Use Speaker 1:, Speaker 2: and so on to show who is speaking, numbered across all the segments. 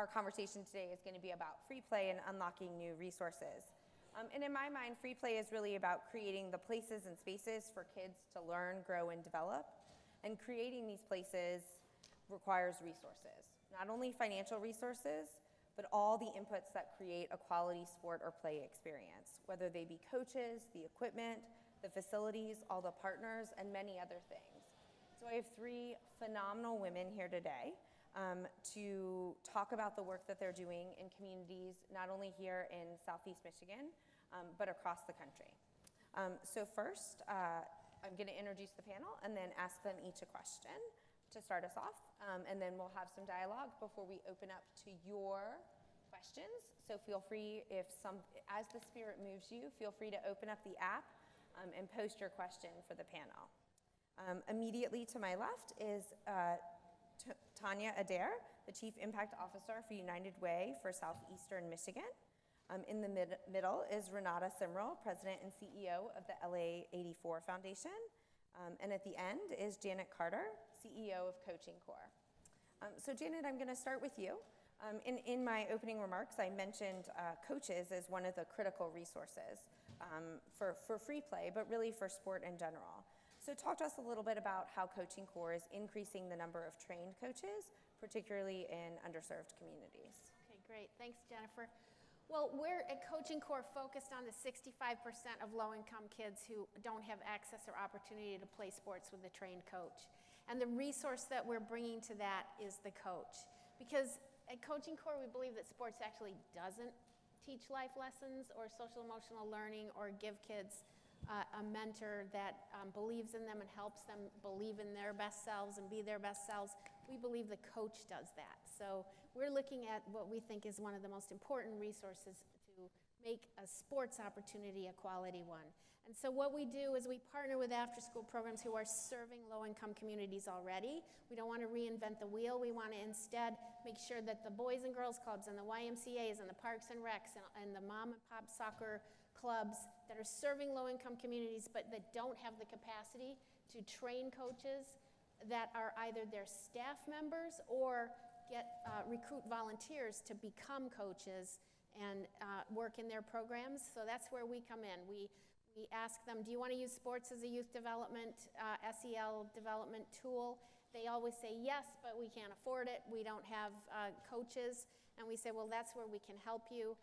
Speaker 1: our conversation today is going to be about free play and unlocking new resources. And in my mind, free play is really about creating the places and spaces for kids to learn, grow, and develop. And creating these places requires resources, not only financial resources, but all the inputs that create a quality sport or play experience, whether they be coaches, the equipment, the facilities, all the partners, and many other things. So I have three phenomenal women here today to talk about the work that they're doing in communities, not only here in Southeast Michigan, but across the country. So first, I'm going to introduce the panel and then ask them each a question to start us off, and then we'll have some dialogue before we open up to your questions. So feel free, as the spirit moves you, feel free to open up the app and post your question for the panel. Immediately to my left is Tanya Adair, the Chief Impact Officer for United Way for Southeastern Michigan. In the middle is Renata Simrel, President and CEO of the LA 84 Foundation. And at the end is Janet Carter, CEO of Coaching Corps. So Janet, I'm going to start with you. In my opening remarks, I mentioned coaches as one of the critical resources for free play, but really for sport in general. So talk to us a little bit about how Coaching Corps is increasing the number of trained coaches, particularly in underserved communities.
Speaker 2: Okay, great. Thanks, Jennifer. Well, we're at Coaching Corps focused on the 65% of low-income kids who don't have access or opportunity to play sports with a trained coach. And the resource that we're bringing to that is the coach. Because at Coaching Corps, we believe that sports actually doesn't teach life lessons or social emotional learning or give kids a mentor that believes in them and helps them believe in their best selves and be their best selves. We believe the coach does that. So we're looking at what we think is one of the most important resources to make a sports opportunity a quality one. And so what we do is we partner with after-school programs who are serving low-income communities already. We don't want to reinvent the wheel. We want to instead make sure that the Boys and Girls Clubs and the YMCAs and the Parks and Recs and the mom and pop soccer clubs that are serving low-income communities but that don't have the capacity to train coaches that are either their staff members or recruit volunteers to become coaches and work in their programs. So that's where we come in. We ask them, do you want to use sports as a youth development, SEL development tool? They always say yes, but we can't afford it. We don't have coaches. And we say, well, that's where we can help you.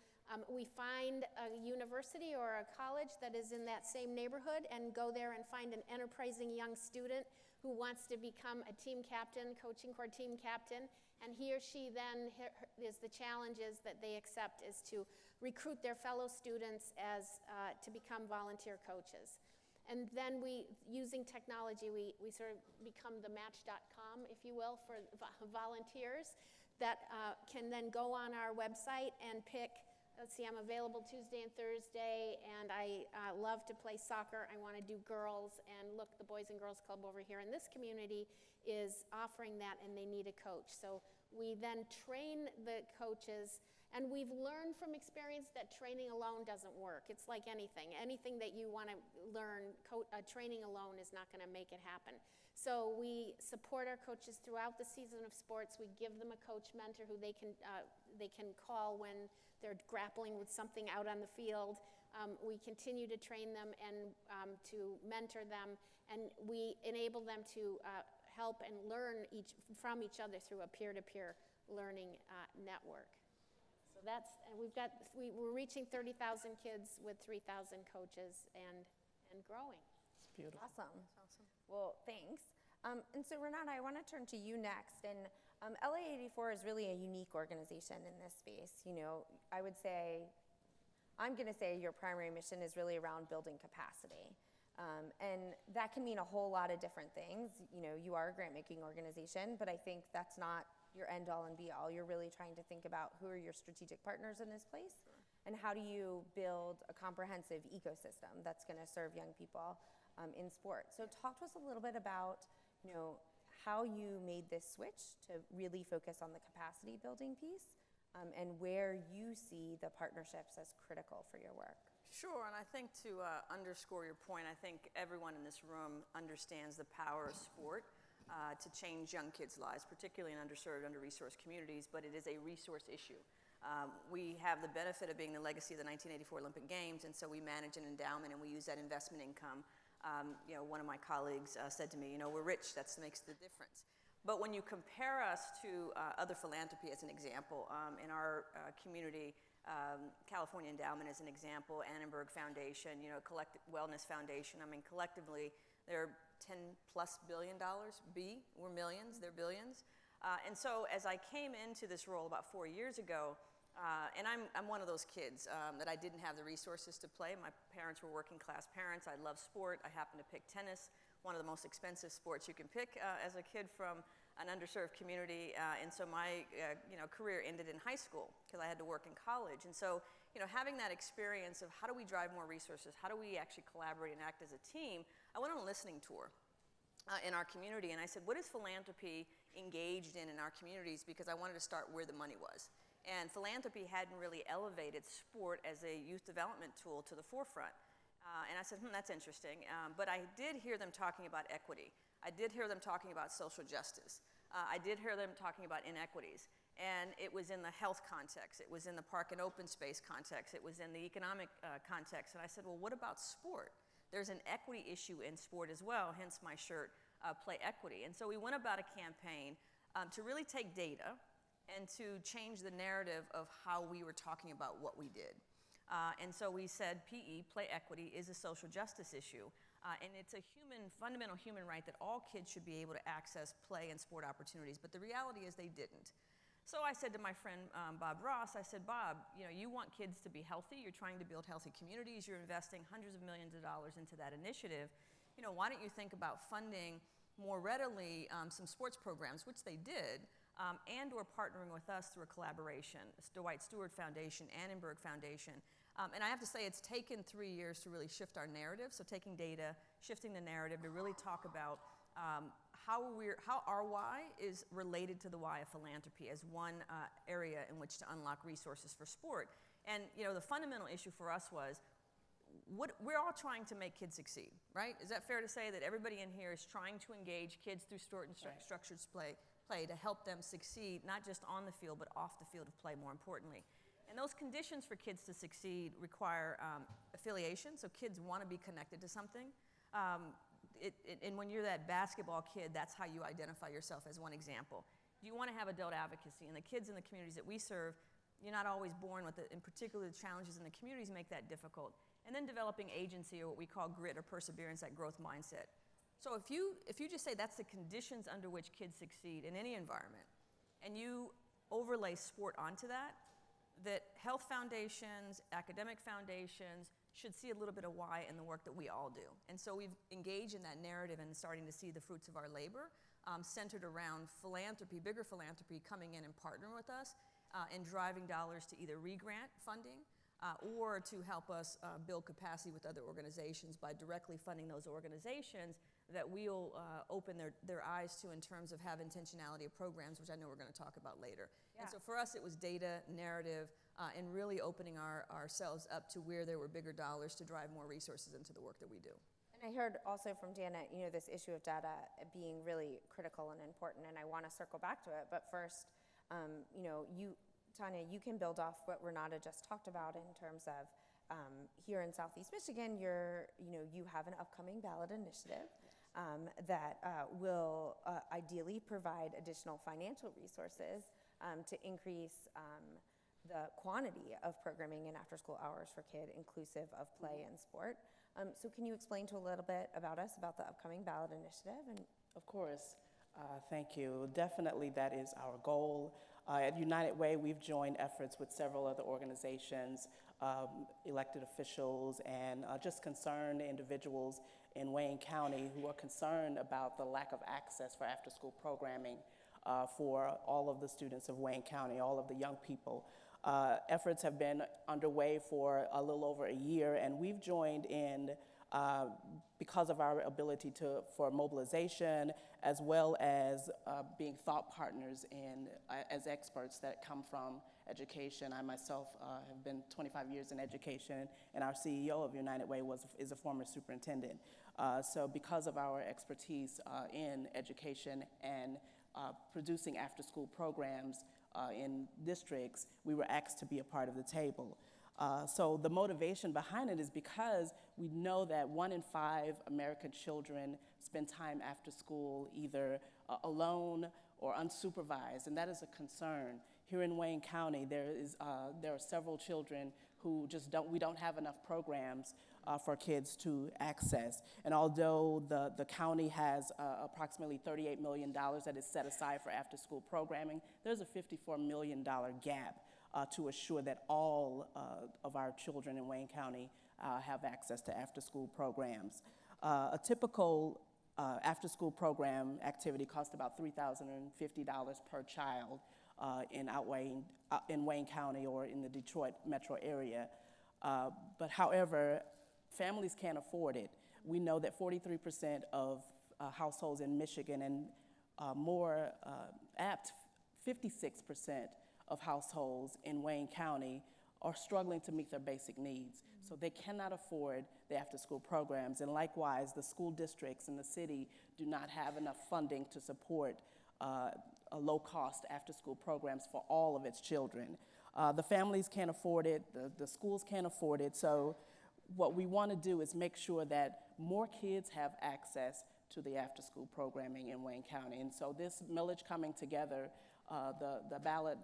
Speaker 2: We find a university or a college that is in that same neighborhood and go there and find an enterprising young student who wants to become a team captain, Coaching Corps team captain. And he or she then, the challenges that they accept is to recruit their fellow students to become volunteer coaches. And then using technology, we sort of become the match.com, if you will, for volunteers that can then go on our website and pick, let's see, I'm available Tuesday and Thursday, and I love to play soccer. I want to do girls, and look, the Boys and Girls Club over here in this community is offering that, and they need a coach. So we then train the coaches, and we've learned from experience that training alone doesn't work. It's like anything. Anything that you want to learn, training alone is not going to make it happen. So we support our coaches throughout the season of sports. We give them a coach mentor who they can call when they're grappling with something out on the field. We continue to train them and to mentor them, and we enable them to help and learn from each other through a peer-to-peer learning network. So we're reaching 30,000 kids with 3,000 coaches and growing.
Speaker 3: It's beautiful.
Speaker 1: Awesome. Well, thanks. And so Renata, I want to turn to you next. And LA 84 is really a unique organization in this space. You know, I'm going to say your primary mission is really around building capacity. And that can mean a whole lot of different things. You know, you are a grant-making organization, but I think that's not your end-all and be-all. You're really trying to think about who are your strategic partners in this place, and how do you build a comprehensive ecosystem that's going to serve young people in sport. So talk to us a little bit about, you know, how you made this switch to really focus on the capacity building piece, and where you see the partnerships as critical for your work.
Speaker 3: Sure, and I think to underscore your point, I think everyone in this room understands the power of sport to change young kids' lives, particularly in underserved, under-resourced communities, but it is a resource issue. We have the benefit of being the legacy of the 1984 Olympic Games, and so we manage an endowment and we use that investment income. One of my colleagues said to me, we're rich, that makes the difference. But when you compare us to other philanthropy, as an example, in our community, California Endowment is an example, Annenberg Foundation, Collective Wellness Foundation, collectively, they're $10+ billion, we're millions, they're billions. And so as I came into this role about 4 years ago, and I'm one of those kids that I didn't have the resources to play. My parents were working class parents. I love sport. I happened to pick tennis, one of the most expensive sports you can pick as a kid from an underserved community. And so my career ended in high school because I had to work in college. And so having that experience of how do we drive more resources, how do we actually collaborate and act as a team, I went on a listening tour in our community, and I said, what is philanthropy engaged in our communities? Because I wanted to start where the money was. And philanthropy hadn't really elevated sport as a youth development tool to the forefront. And I said, that's interesting. But I did hear them talking about equity. I did hear them talking about social justice. I did hear them talking about inequities. And it was in the health context. It was in the park and open space context. It was in the economic context. And I said, well, what about sport? There's an equity issue in sport as well, hence my shirt, Play Equity. And so we went about a campaign to really take data and to change the narrative of how we were talking about what we did. And so we said PE, Play Equity, is a social justice issue. And it's a fundamental human right that all kids should be able to access play and sport opportunities. But the reality is they didn't. So I said to my friend Bob Ross, I said, Bob, you want kids to be healthy. You're trying to build healthy communities. You're investing hundreds of millions of dollars into that initiative. Why don't you think about funding more readily some sports programs, which they did, and or partnering with us through a collaboration, the Dwight Stewart Foundation, Annenberg Foundation. And I have to say it's taken 3 years to really shift our narrative. So taking data, shifting the narrative to really talk about how our why is related to the why of philanthropy as one area in which to unlock resources for sport. And the fundamental issue for us was, we're all trying to make kids succeed, right? Is that fair to say that everybody in here is trying to engage kids through structured play to help them succeed, not just on the field, but off the field of play, more importantly? And those conditions for kids to succeed require affiliation, so kids want to be connected to something. And when you're that basketball kid, that's how you identify yourself, as one example. You want to have adult advocacy, and the kids in the communities that we serve, you're not always born with it, in particular the challenges in the communities make that difficult. And then developing agency, or what we call grit or perseverance, that growth mindset. So if you just say that's the conditions under which kids succeed in any environment, and you overlay sport onto that health foundations, academic foundations should see a little bit of why in the work that we all do. And so we've engaged in that narrative and starting to see the fruits of our labor centered around philanthropy, bigger philanthropy coming in and partnering with us and driving dollars to either re-grant funding or to help us build capacity with other organizations by directly funding those organizations that we'll open their eyes to in terms of have intentionality of programs, which I know we're going to talk about later. Yeah. And so for us, it was data, narrative, and really opening ourselves up to where there were bigger dollars to drive more resources into the work that we do.
Speaker 1: And I heard also from Janet, this issue of data being really critical and important, and I want to circle back to it. But first, Tanya, you can build off what Renata just talked about in terms of here in Southeast Michigan, you have an upcoming ballot initiative that will ideally provide additional financial resources to increase the quantity of programming and after-school hours for kids, inclusive of play and sport. So can you explain to a little bit about the upcoming ballot initiative? And
Speaker 4: of course. Thank you. Definitely that is our goal. At United Way, we've joined efforts with several other organizations, elected officials, and just concerned individuals in Wayne County who are concerned about the lack of access for after-school programming for all of the students of Wayne County, all of the young people. Efforts have been underway for a little over a year, and we've joined in because of our ability for mobilization, as well as being thought partners as experts that come from education. I myself have been 25 years in education, and our CEO of United Way is a former superintendent. So because of our expertise in education and producing after-school programs in districts, we were asked to be a part of the table. So the motivation behind it is because we know that 1 in 5 American children spend time after school either alone or unsupervised, and that is a concern. Here in Wayne County, there are several children who we don't have enough programs for kids to access. And although the county has approximately $38 million that is set aside for after-school programming, there's a $54 million gap to assure that all of our children in Wayne County have access to after-school programs. A typical after-school program activity costs about $3,050 per child in Wayne County or in the Detroit metro area. But however, families can't afford it. We know that 43% of households in Michigan and more apt, 56% of households in Wayne County are struggling to meet their basic needs. So they cannot afford the after-school programs. And likewise, the school districts in the city do not have enough funding to support low-cost after-school programs for all of its children. The families can't afford it, the schools can't afford it, so what we want to do is make sure that more kids have access to the after-school programming in Wayne County. And so this millage coming together, the ballot,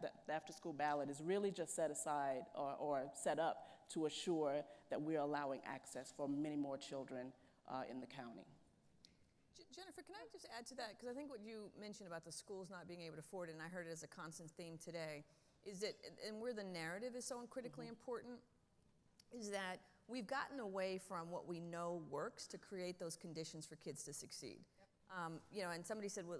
Speaker 4: the after-school ballot is really just set aside or set up to assure that we're allowing access for many more children in the county.
Speaker 3: Jennifer, can I just add to that? Because I think what you mentioned about the schools not being able to afford it, and I heard it as a constant theme today, is that, and where the narrative is so critically important, is that we've gotten away from what we know works to create those conditions for kids to succeed. You know, and somebody said, well,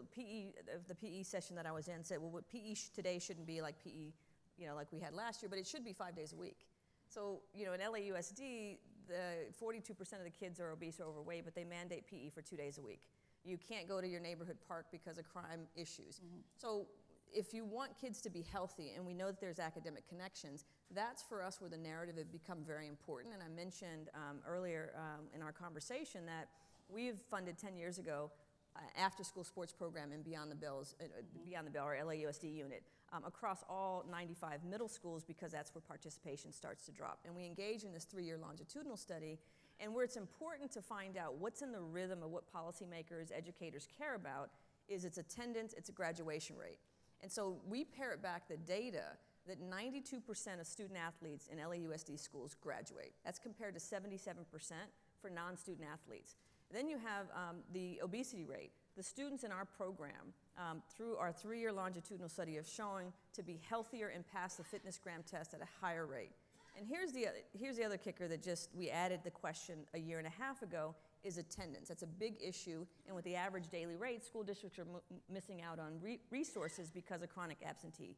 Speaker 3: the PE session that I was in said, well, what PE today shouldn't be like PE, you know, like we had last year, but it should be 5 days a week. So, you know, in LAUSD, the 42% of the kids are obese or overweight, but they mandate PE for 2 days a week. You can't go to your neighborhood park because of crime issues. So if you want kids to be healthy, and we know that there's academic connections, that's for us where the narrative has become very important. And I mentioned earlier in our conversation that we've funded 10 years ago after-school sports program in Beyond the Bell, our LAUSD unit, across all 95 middle schools, because that's where participation starts to drop. And we engage in this 3-year longitudinal study, and where it's important to find out what's in the rhythm of what policymakers, educators care about is its attendance, its graduation rate. And so we parrot back the data that 92% of student athletes in LAUSD schools graduate. That's compared to 77% for non-student athletes. Then you have the obesity rate. The students in our program, through our 3-year longitudinal study, have shown to be healthier and pass the fitness gram test at a higher rate. And here's the other kicker that we added the question a year and a half ago, is attendance. That's a big issue, and with the average daily rate, school districts are missing out on resources because of chronic absentee.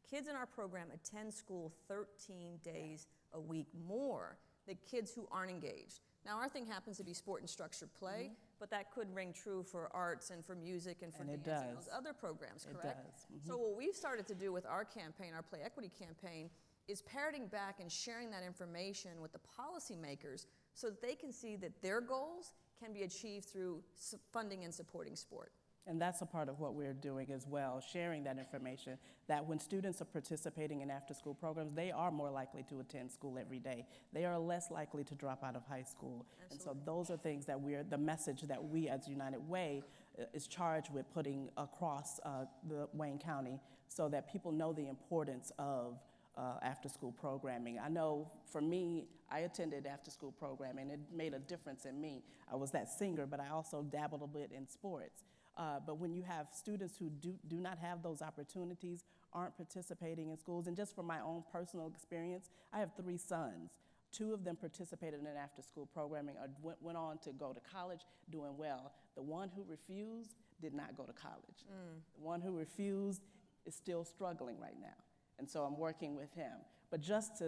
Speaker 3: Kids in our program attend school 13 days a week more than kids who aren't engaged. Now, our thing happens to be sport and structured play, but that could ring true for arts and for music and for dance and those other programs, correct?
Speaker 4: It does.
Speaker 3: So what we've started to do with our campaign, our Play Equity campaign, is parroting back and sharing that information with the policymakers so that they can see that their goals can be achieved through funding and supporting sport.
Speaker 4: And that's a part of what we're doing as well, sharing that information, that when students are participating in after-school programs, they are more likely to attend school every day. They are less likely to drop out of high school. Absolutely. And so those are things that the message that we as United Way is charged with putting across the Wayne County so that people know the importance of after-school programming. I know for me, I attended after-school programming. It made a difference in me. I was that singer, but I also dabbled a bit in sports. But when you have students who do not have those opportunities, aren't participating in schools, and just from my own personal experience, I have 3 sons. 2 of them participated in after-school programming or went on to go to college doing well. The one who refused did not go to college. The one who refused is still struggling right now. And so I'm working with him. But just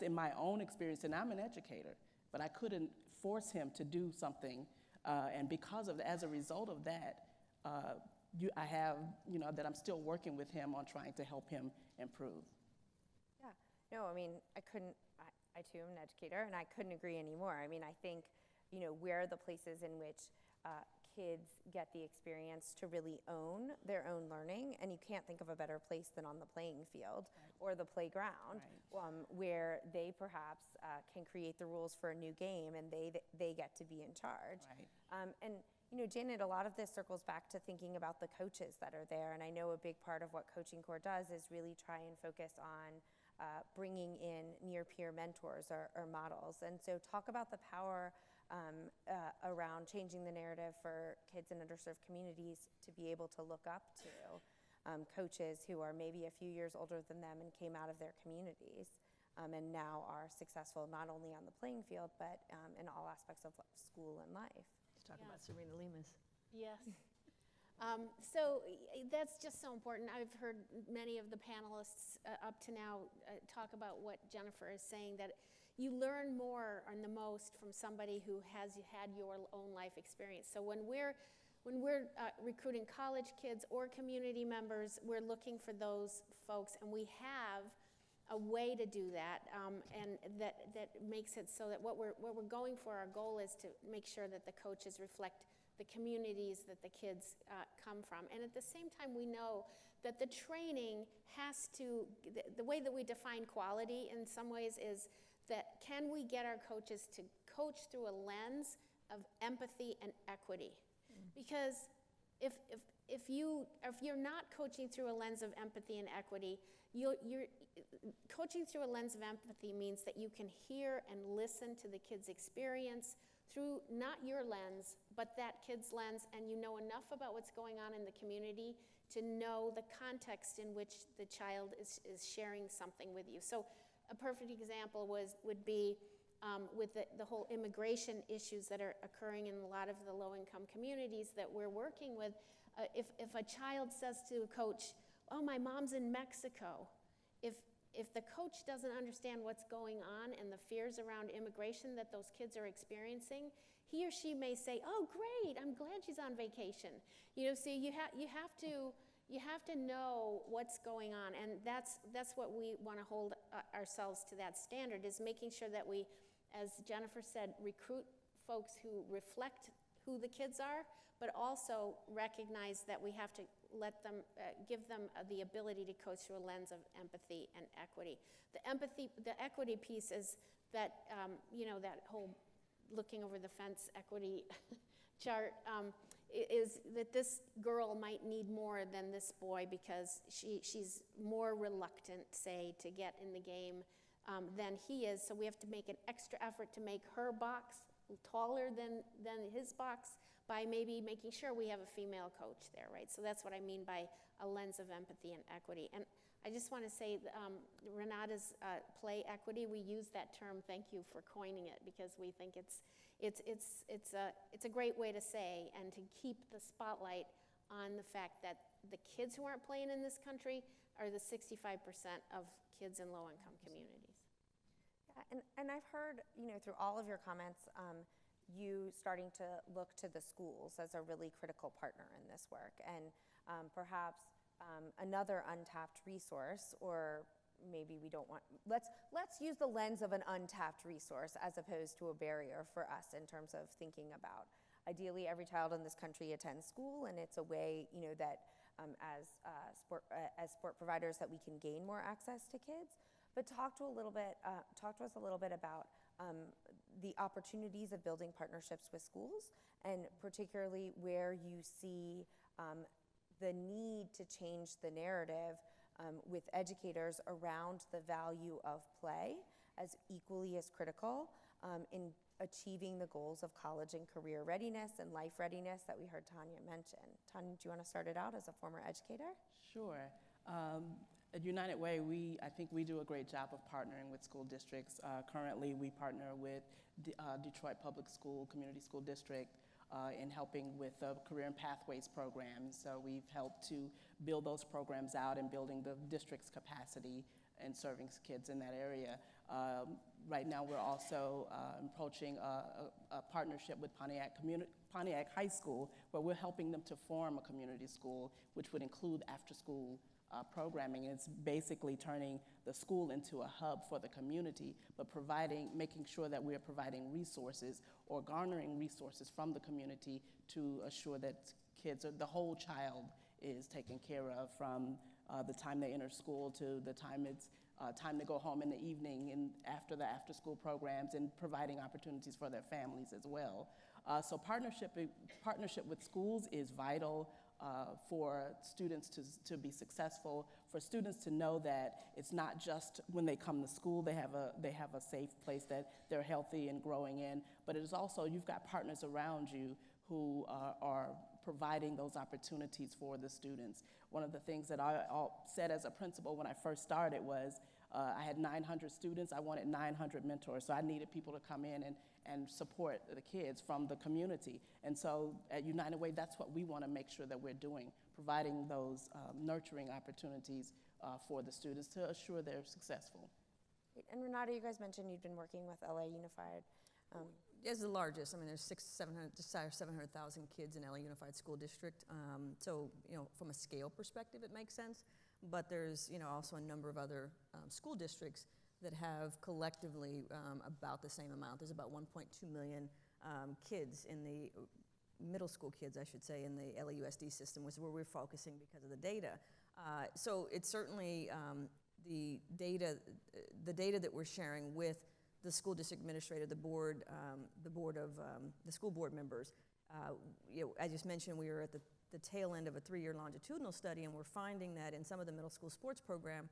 Speaker 4: in my own experience, and I'm an educator, but I couldn't force him to do something. And because of as a result of that, I have, that I'm still working with him on trying to help him improve.
Speaker 1: Yeah, no, I mean, I too am an educator, and I couldn't agree anymore. I mean, I think where are the places in which kids get the experience to really own their own learning, and you can't think of a better place than on the playing field or the playground, where they perhaps can create the rules for a new game, and they get to be in charge. And Janet, a lot of this circles back to thinking about the coaches that are there, and I know a big part of what Coaching Corps does is really try and focus on bringing in near-peer mentors or models. And so talk about the power around changing the narrative for kids in underserved communities to be able to look up to coaches who are maybe a few years older than them and came out of their communities and now are successful not only on the playing field but in all aspects of school and life.
Speaker 5: Talk about Serena Lemus.
Speaker 2: Yes. So that's just so important. I've heard many of the panelists up to now talk about what Jennifer is saying, that you learn more and the most from somebody who has had your own life experience. So when we're recruiting college kids or community members, we're looking for those folks, and we have a way to do that, and that makes it so that what we're going for, our goal is to make sure that the coaches reflect the communities that the kids come from. And at the same time, we know that the training has to, the way that we define quality in some ways is that can we get our coaches to coach through a lens of empathy and equity? Because if you're not coaching through a lens of empathy and equity, you're coaching through a lens of empathy means that you can hear and listen to the kid's experience through not your lens, but that kid's lens, and you know enough about what's going on in the community to know the context in which the child is sharing something with you. So a perfect example would be with the whole immigration issues that are occurring in a lot of the low-income communities that we're working with. If a child says to a coach, "Oh, my mom's in Mexico," if the coach doesn't understand what's going on and the fears around immigration that those kids are experiencing, he or she may say, "Oh, great! I'm glad she's on vacation." So you have to know what's going on, and that's what we want to hold ourselves to, that standard, is making sure that we, as Jennifer said, recruit folks who reflect who the kids are, but also recognize that we have to let them, give them the ability to coach through a lens of empathy and equity. The equity piece is that, that whole looking over the fence equity chart, is that this girl might need more than this boy because she's more reluctant, say, to get in the game than he is. So we have to make an extra effort to make her box taller than his box by maybe making sure we have a female coach there, right? So that's what I mean by a lens of empathy and equity. And I just want to say, Renata's play equity, we use that term. Thank you for coining it, because we think it's a great way to say and to keep the spotlight on the fact that the kids who aren't playing in this country are the 65% of kids in low-income communities.
Speaker 1: Yeah, and I've heard, through all of your comments, you starting to look to the schools as a really critical partner in this work, and perhaps another untapped resource, or maybe we don't want, let's use the lens of an untapped resource as opposed to a barrier for us in terms of thinking about, ideally every child in this country attends school, and it's a way, that as sport providers that we can gain more access to kids. But talk to us a little bit about the opportunities of building partnerships with schools, and particularly where you see the need to change the narrative with educators around the value of play as equally as critical in achieving the goals of college and career readiness and life readiness that we heard Tanya mention. Tanya, do you want to start it out as a former educator?
Speaker 4: Sure. At United Way, I think we do a great job of partnering with school districts. Currently, we partner with Detroit Public School Community School District in helping with the Career and Pathways program. So we've helped to build those programs out and building the district's capacity and serving kids in that area. Right now, we're also approaching a partnership with Pontiac High School, where we're helping them to form a community school, which would include after-school programming. It's basically turning the school into a hub for the community, but making sure that we are providing resources or garnering resources from the community to assure that kids, or the whole child, is taken care of from the time they enter school to the time it's time to go home in the evening and after the after-school programs, and providing opportunities for their families as well. So partnership with schools is vital for students to be successful, for students to know that it's not just when they come to school they have a safe place that they're healthy and growing in, but it is also, you've got partners around you who are providing those opportunities for the students. One of the things that I said as a principal when I first started was, I had 900 students, I wanted 900 mentors, so I needed people to come in and support the kids from the community. And so at United Way, that's what we want to make sure that we're doing, providing those nurturing opportunities for the students to assure they're successful.
Speaker 1: And Renata, you guys mentioned you've been working with LA Unified.
Speaker 3: It's the largest. I mean, there's 700,000 kids in LA Unified School District. So, from a scale perspective, it makes sense. But there's, also a number of other school districts that have collectively about the same amount. There's about 1.2 million kids in the middle school kids, I should say, in the LAUSD system, was where we're focusing because of the data. So it's certainly the data that we're sharing with the school district administrator, the board of the school board members. I just mentioned we were at the tail end of a 3-year longitudinal study, and we're finding that in some of the middle school sports program,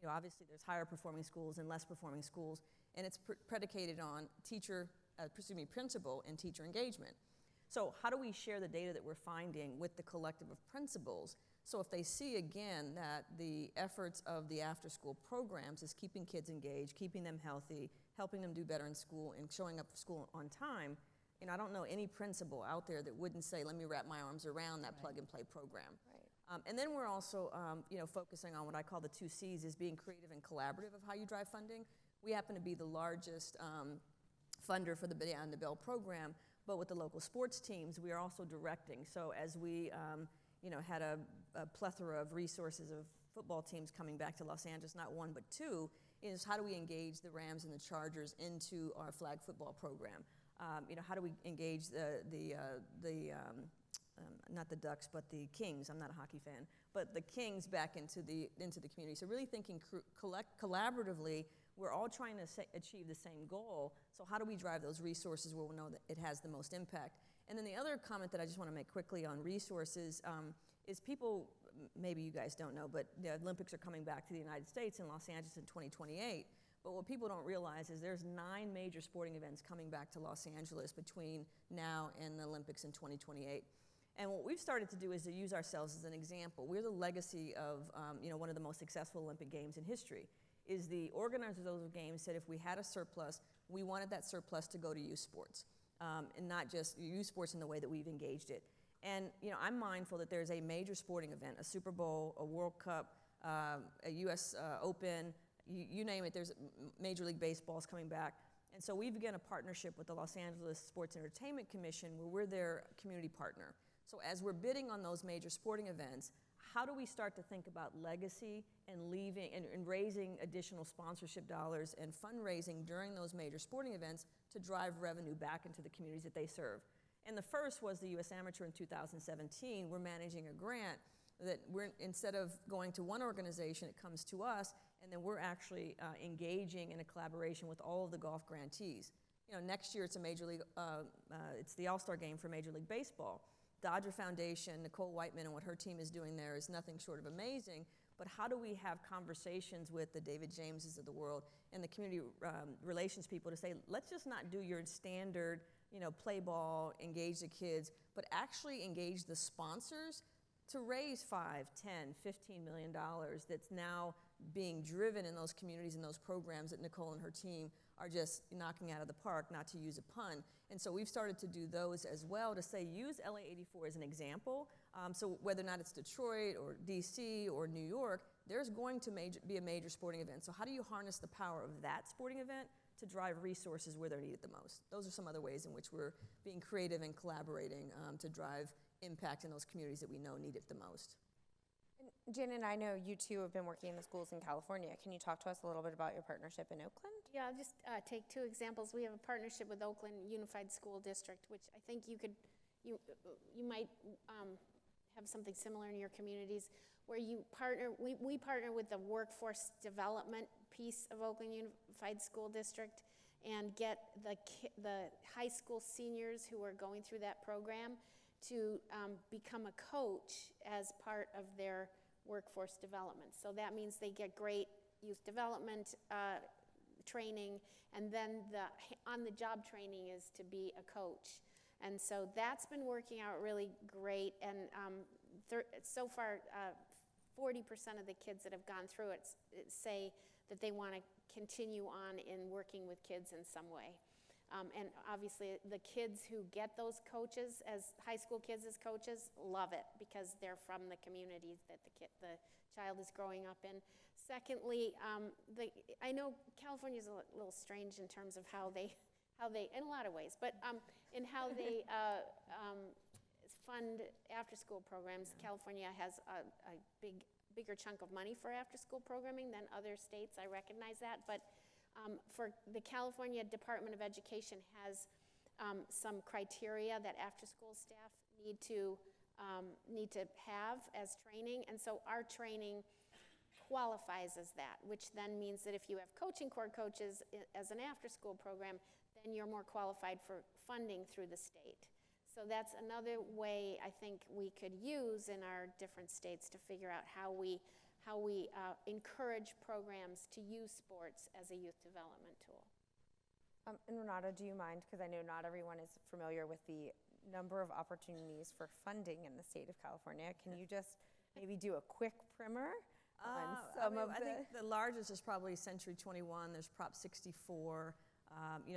Speaker 3: obviously there's higher performing schools and less performing schools, and it's predicated on principal and teacher engagement. So how do we share the data that we're finding with the collective of principals? So if they see again that the efforts of the after-school programs is keeping kids engaged, keeping them healthy, helping them do better in school, and showing up for school on time, I don't know any principal out there that wouldn't say, let me wrap my arms around that plug-and-play program.
Speaker 1: Right.
Speaker 3: And then we're also, focusing on what I call the 2 C's, is being creative and collaborative of how you drive funding. We happen to be the largest funder for the Beyond the Bell program, but with the local sports teams, we are also directing. So as we, had a plethora of resources of football teams coming back to Los Angeles, not 1 but 2, is how do we engage the Rams and the Chargers into our flag football program? How do we engage not the Ducks, but the Kings? I'm not a hockey fan, but the Kings back into the community. So really thinking collaboratively, we're all trying to achieve the same goal. So how do we drive those resources where we know that it has the most impact? And then the other comment that I just want to make quickly on resources is people, maybe you guys don't know, but the Olympics are coming back to the United States in Los Angeles in 2028. But what people don't realize is there's 9 major sporting events coming back to Los Angeles between now and the Olympics in 2028. And what we've started to do is to use ourselves as an example. We're the legacy of one of the most successful Olympic Games in history. Is the organizers of those games said if we had a surplus, we wanted that surplus to go to youth sports, and not just youth sports in the way that we've engaged it. And I'm mindful that there's a major sporting event, a Super Bowl, a World Cup, a U.S. Open, you name it, there's Major League Baseball's coming back. And so we began a partnership with the Los Angeles Sports Entertainment Commission where we're their community partner. So as we're bidding on those major sporting events, how do we start to think about legacy and raising additional sponsorship dollars and fundraising during those major sporting events to drive revenue back into the communities that they serve? And the first was the U.S. Amateur in 2017. We're managing a grant that instead of going to one organization, it comes to us, and then we're actually engaging in a collaboration with all of the golf grantees. Next year it's a major league, it's the All-Star game for Major League Baseball. Dodger Foundation, Nicole Whiteman, and what her team is doing there is nothing short of amazing. But how do we have conversations with the David Jameses of the world and the community relations people to say, let's just not do your standard, play ball, engage the kids, but actually engage the sponsors to raise $5, $10, $15 million that's now being driven in those communities and those programs that Nicole and her team are just knocking out of the park, not to use a pun. And so we've started to do those as well to say, use LA 84 as an example. So whether or not it's Detroit or DC or New York, there's going to be a major sporting event. So how do you harness the power of that sporting event to drive resources where they're needed the most? Those are some other ways in which we're being creative and collaborating to drive impact in those communities that we know need it the most.
Speaker 1: And Janet, I know you two have been working in the schools in California. Can you talk to us a little bit about your partnership in Oakland?
Speaker 2: Yeah, I'll just take two examples. We have a partnership with Oakland Unified School District, which I think you might have something similar in your communities, where we partner with the workforce development piece of Oakland Unified School District and get the high school seniors who are going through that program to become a coach as part of their workforce development. So that means they get great youth development training, and then the on-the-job training is to be a coach. And so that's been working out really great, and so far 40% of the kids that have gone through it say that they want to continue on in working with kids in some way. And obviously the kids who get those coaches, as high school kids as coaches, love it because they're from the communities that the child is growing up in. Secondly, I know California is a little strange in terms of how they, in a lot of ways, but in how they fund after-school programs. California has a bigger chunk of money for after-school programming than other states. I recognize that, but for the California Department of Education has some criteria that after-school staff need to have as training, and so our training qualifies as that, which then means that if you have coaching core coaches as an after-school program, then you're more qualified for funding through the state. So that's another way I think we could use in our different states to figure out how we encourage programs to use sports as a youth development tool.
Speaker 1: And Renata, do you mind, because I know not everyone is familiar with the number of opportunities for funding in the state of California. Can you just maybe do a quick primer on some of
Speaker 3: I think the largest is probably Century 21. There's Prop 64.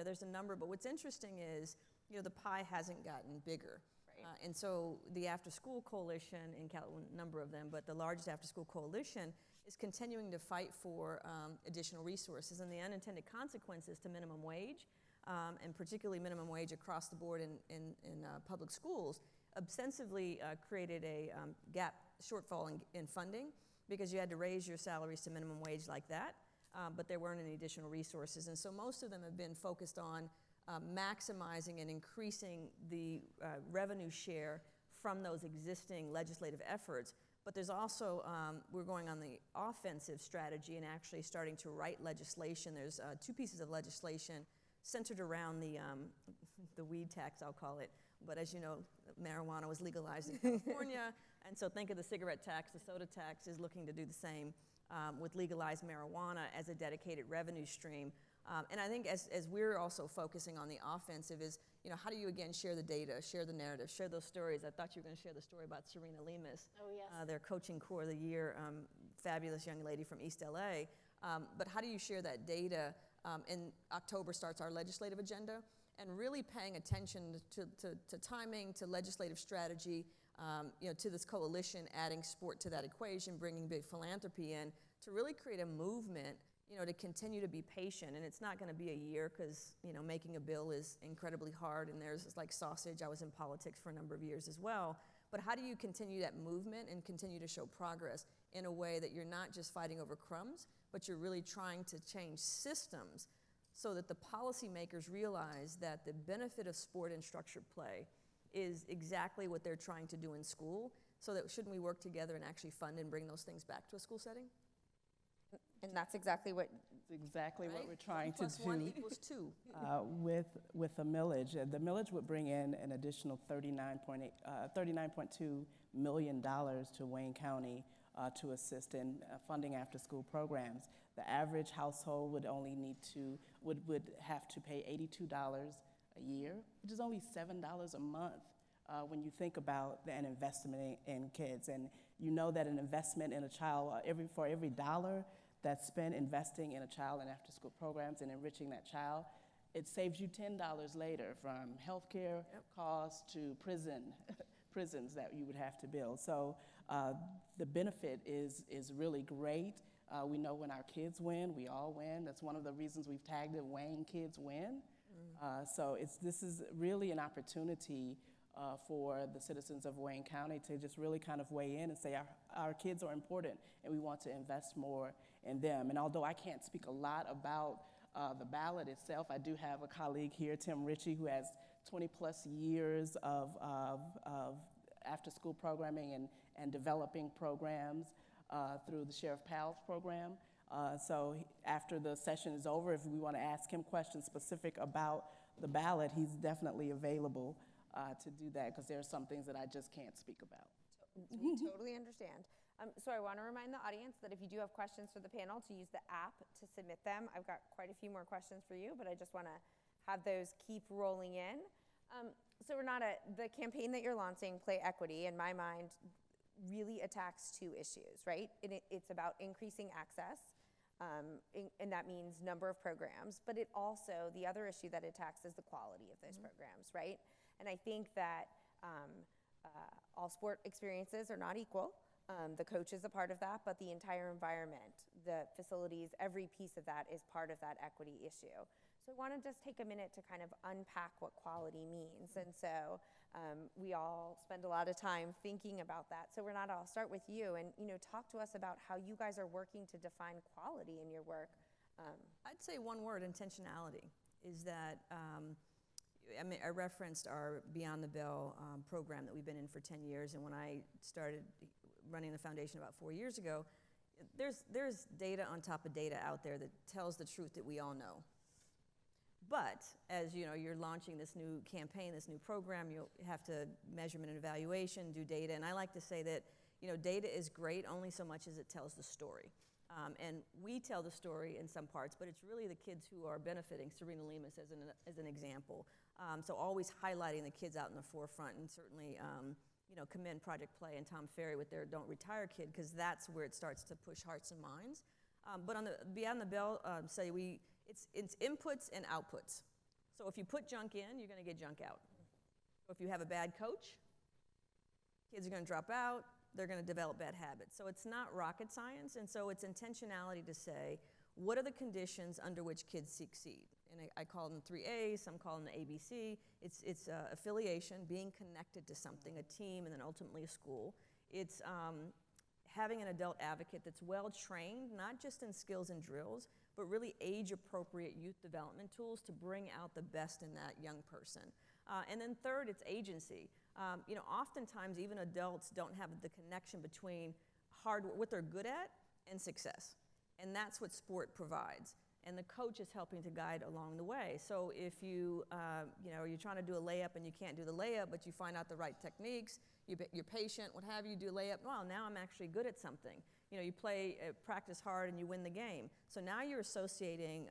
Speaker 3: There's a number, but what's interesting is, the pie hasn't gotten bigger. Right. And so the After School Coalition, a number of them, but the largest After School Coalition is continuing to fight for additional resources, and the unintended consequences to minimum wage, and particularly minimum wage across the board in public schools, ostensibly created a gap shortfall in funding, because you had to raise your salaries to minimum wage like that, but there weren't any additional resources. And so most of them have been focused on maximizing and increasing the revenue share from those existing legislative efforts. But there's also, we're going on the offensive strategy and actually starting to write legislation. There's two pieces of legislation centered around the weed tax, I'll call it. But as you know, marijuana was legalized in California, and so think of the cigarette tax. The soda tax is looking to do the same with legalized marijuana as a dedicated revenue stream. And I think as we're also focusing on the offensive is, how do you again share the data, share the narrative, share those stories? I thought you were going to share the story about Serena Lemus.
Speaker 2: Oh, yes.
Speaker 3: Their coaching core of the year, fabulous young lady from East LA. But how do you share that data? In October starts our legislative agenda, and really paying attention to timing, to legislative strategy, to this coalition, adding sport to that equation, bringing big philanthropy in, to really create a movement, to continue to be patient. And it's not going to be a year, because, making a bill is incredibly hard, and it's like sausage. I was in politics for a number of years as well. But how do you continue that movement and continue to show progress in a way that you're not just fighting over crumbs, but you're really trying to change systems so that the policymakers realize that the benefit of sport and structured play is exactly what they're trying to do in school, so that shouldn't we work together and actually fund and bring those things back to a school setting?
Speaker 1: And that's exactly what
Speaker 4: what we're trying to do.
Speaker 3: 1 + 1 = 2.
Speaker 4: With the millage. The millage would bring in an additional $39.2 million to Wayne County to assist in funding after-school programs. The average household would have to pay $82 a year, which is only $7 a month when you think about an investment in kids. And you know that an investment in a child, for every dollar that's spent investing in a child in after-school programs and enriching that child, it saves you $10 later, from healthcare costs to prisons that you would have to build. So the benefit is really great. We know when our kids win, we all win. That's one of the reasons we've tagged it Wayne Kids Win. So this is really an opportunity for the citizens of Wayne County to just really kind of weigh in and say our kids are important and we want to invest more in them. And although I can't speak a lot about the ballot itself, I do have a colleague here, Tim Ritchie, who has 20 plus years of after-school programming and developing programs through the Sheriff Powell's program. So after the session is over, if we want to ask him questions specific about the ballot, he's definitely available to do that, because there are some things that I just can't speak about.
Speaker 1: We totally understand. So I want to remind the audience that if you do have questions for the panel, to use the app to submit them. I've got quite a few more questions for you, but I just want to have those keep rolling in. So Renata, the campaign that you're launching, Play Equity, in my mind, really attacks two issues, right? It's about increasing access, and that means number of programs, but it also, the other issue that it attacks is the quality of those programs, right? And I think that all sport experiences are not equal. The coach is a part of that, but the entire environment, the facilities, every piece of that is part of that equity issue. So I want to just take a minute to kind of unpack what quality means. And so we all spend a lot of time thinking about that. So Renata, I'll start with you, and talk to us about how you guys are working to define quality in your work.
Speaker 3: I'd say one word: intentionality. Is that I referenced our Beyond the Bell program that we've been in for 10 years, and when I started running the foundation about 4 years ago, there's data on top of data out there that tells the truth that we all know. But as you know, you're launching this new campaign, this new program, you'll have to measurement and evaluation, do data, and I like to say that data is great only so much as it tells the story. And we tell the story in some parts, but it's really the kids who are benefiting. Serena Lemus as an example. So always highlighting the kids out in the forefront, and certainly commend Project Play and Tom Ferry with their Don't Retire Kid, because that's where it starts to push hearts and minds. But on the Beyond the Bell study, it's inputs and outputs. So if you put junk in, you're going to get junk out. So if you have a bad coach, kids are going to drop out. They're going to develop bad habits. So it's not rocket science, and so it's intentionality to say, what are the conditions under which kids succeed? And I call them 3 A's, some call them the ABC. It's affiliation, being connected to something, a team, and then ultimately a school. It's having an adult advocate that's well-trained, not just in skills and drills, but really age-appropriate youth development tools to bring out the best in that young person. And then third, it's agency. Oftentimes even adults don't have the connection between what they're good at and success. And that's what sport provides. And the coach is helping to guide along the way. So if you're trying to do a layup and you can't do the layup, but you find out the right techniques, you're patient, what have you, do a layup, well, now I'm actually good at something. You practice hard and you win the game. So now you're associating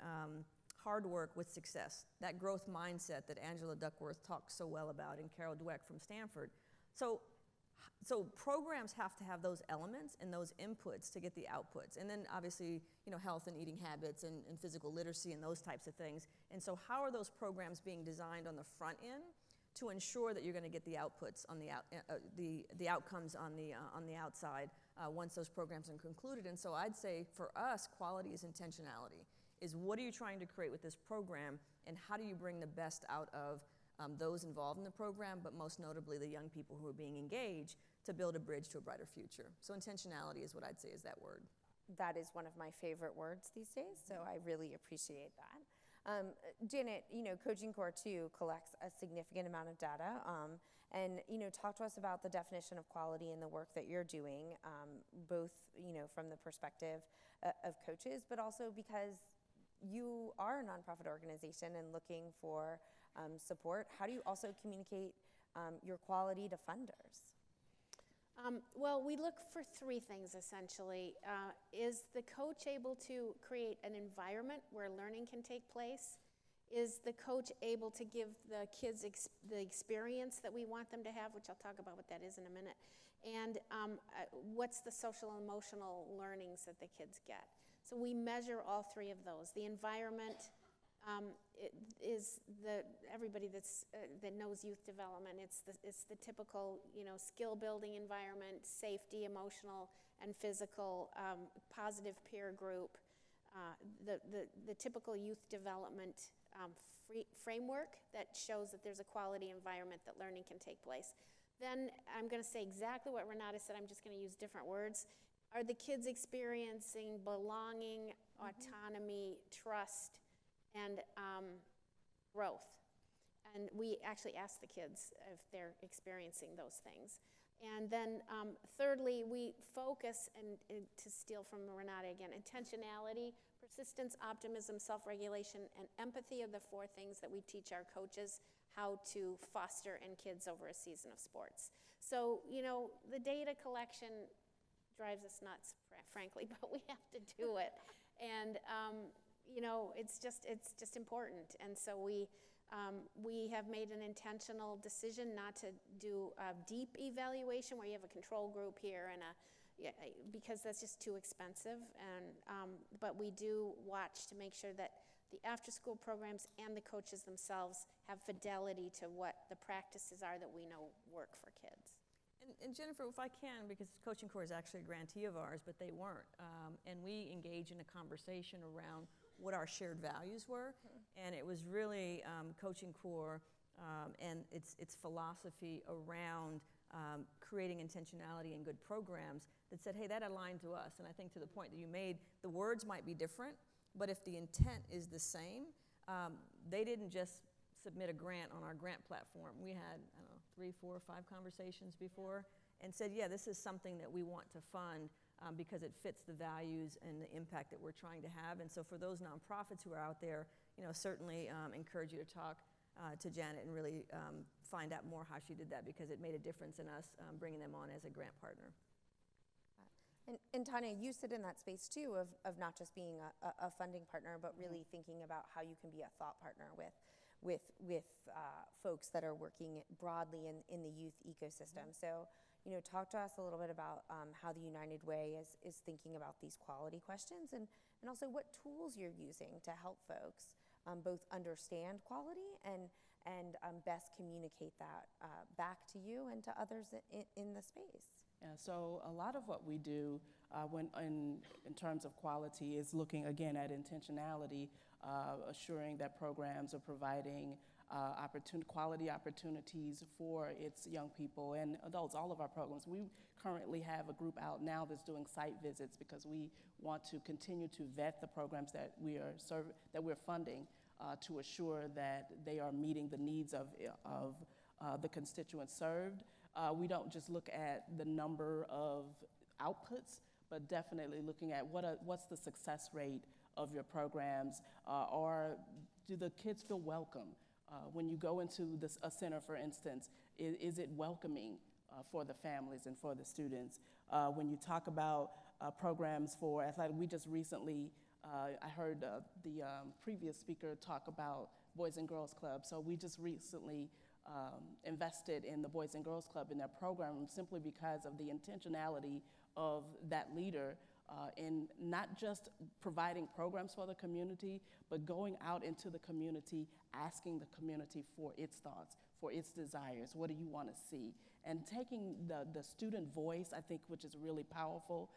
Speaker 3: hard work with success, that growth mindset that Angela Duckworth talks so well about, and Carol Dweck from Stanford. So programs have to have those elements and those inputs to get the outputs. And then obviously, health and eating habits and physical literacy and those types of things. And so how are those programs being designed on the front end to ensure that you're going to get the outputs on the outcomes on the outside once those programs are concluded? And so I'd say for us, quality is intentionality. Is what are you trying to create with this program, and how do you bring the best out of those involved in the program, but most notably the young people who are being engaged, to build a bridge to a brighter future. So intentionality is what I'd say is that word.
Speaker 1: That is one of my favorite words these days, so I really appreciate that. Janet, Coaching Core 2 collects a significant amount of data, and talk to us about the definition of quality in the work that you're doing, both from the perspective of coaches, but also because you are a nonprofit organization and looking for support. How do you also communicate your quality to funders?
Speaker 2: Well, we look for three things essentially. Is the coach able to create an environment where learning can take place? Is the coach able to give the kids the experience that we want them to have, which I'll talk about what that is in a minute? And what's the social and emotional learnings that the kids get? So we measure all three of those. The environment is everybody that knows youth development. It's the typical skill building environment, safety, emotional and physical, positive peer group, the typical youth development framework that shows that there's a quality environment that learning can take place. Then I'm going to say exactly what Renata said. I'm just going to use different words. Are the kids experiencing belonging, autonomy, trust, and growth? And we actually ask the kids if they're experiencing those things. And then thirdly, we focus, and to steal from Renata again, intentionality, persistence, optimism, self-regulation, and empathy are the four things that we teach our coaches how to foster in kids over a season of sports. So, you know, the data collection drives us nuts, frankly, but we have to do it. And, you know, it's just important. And so we have made an intentional decision not to do a deep evaluation where you have a control group here and because that's just too expensive. And but we do watch to make sure that the after-school programs and the coaches themselves have fidelity to what the practices are that we know work for kids.
Speaker 3: And Jennifer, if I can, because Coaching Corps is actually a grantee of ours, but they weren't. And we engage in a conversation around what our shared values were. And it was really Coaching Corps and its philosophy around creating intentionality and good programs that said, hey, that aligned to us. And I think to the point that you made, the words might be different, but if the intent is the same, they didn't just submit a grant on our grant platform. We had, I don't know, 3, 4, 5 conversations before and said, yeah, this is something that we want to fund because it fits the values and the impact that we're trying to have. And so for those nonprofits who are out there, you know, certainly encourage you to talk to Janet and really find out more how she did that, because it made a difference in us bringing them on as a grant partner.
Speaker 1: And Tanya, you sit in that space too of not just being a funding partner, but really thinking about how you can be a thought partner with folks that are working broadly in the youth ecosystem. So, you know, talk to us a little bit about how the United Way is thinking about these quality questions, and also what tools you're using to help folks both understand quality and best communicate that back to you and to others in the space.
Speaker 4: Yeah, so a lot of what we do in terms of quality is looking again at intentionality, assuring that programs are providing quality opportunities for its young people and adults, all of our programs. We currently have a group out now that's doing site visits because we want to continue to vet the programs that we're funding to assure that they are meeting the needs of the constituents served. We don't just look at the number of outputs, but definitely looking at what's the success rate of your programs, or do the kids feel welcome? When you go into a center, for instance, is it welcoming for the families and for the students? When you talk about programs for athletics, we just recently, I heard the previous speaker talk about Boys and Girls Club, so we just recently invested in the Boys and Girls Club in their program simply because of the intentionality of that leader in not just providing programs for the community, but going out into the community, asking the community for its thoughts, for its desires. What do you want to see? And taking the student voice, I think, which is really powerful,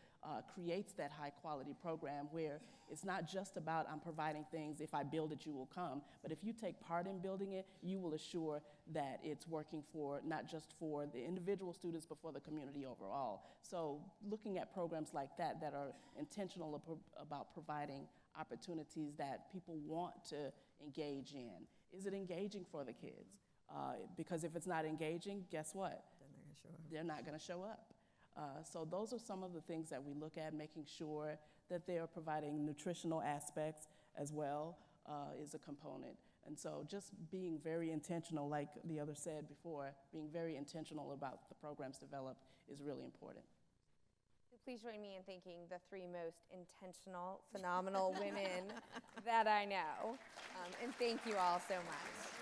Speaker 4: creates that high quality program where it's not just about I'm providing things, if I build it, you will come. But if you take part in building it, you will assure that it's working for not just for the individual students, but for the community overall. So looking at programs like that are intentional about providing opportunities that people want to engage in. Is it engaging for the kids? Because if it's not engaging, guess what? They're not going to show up. So those are some of the things that we look at, making sure that they are providing nutritional aspects as well is a component. And so just being very intentional, like the other said before, being very intentional about the programs developed is really important.
Speaker 1: Please join me in thanking the 3 most intentional, phenomenal women that I know. And thank you all so much.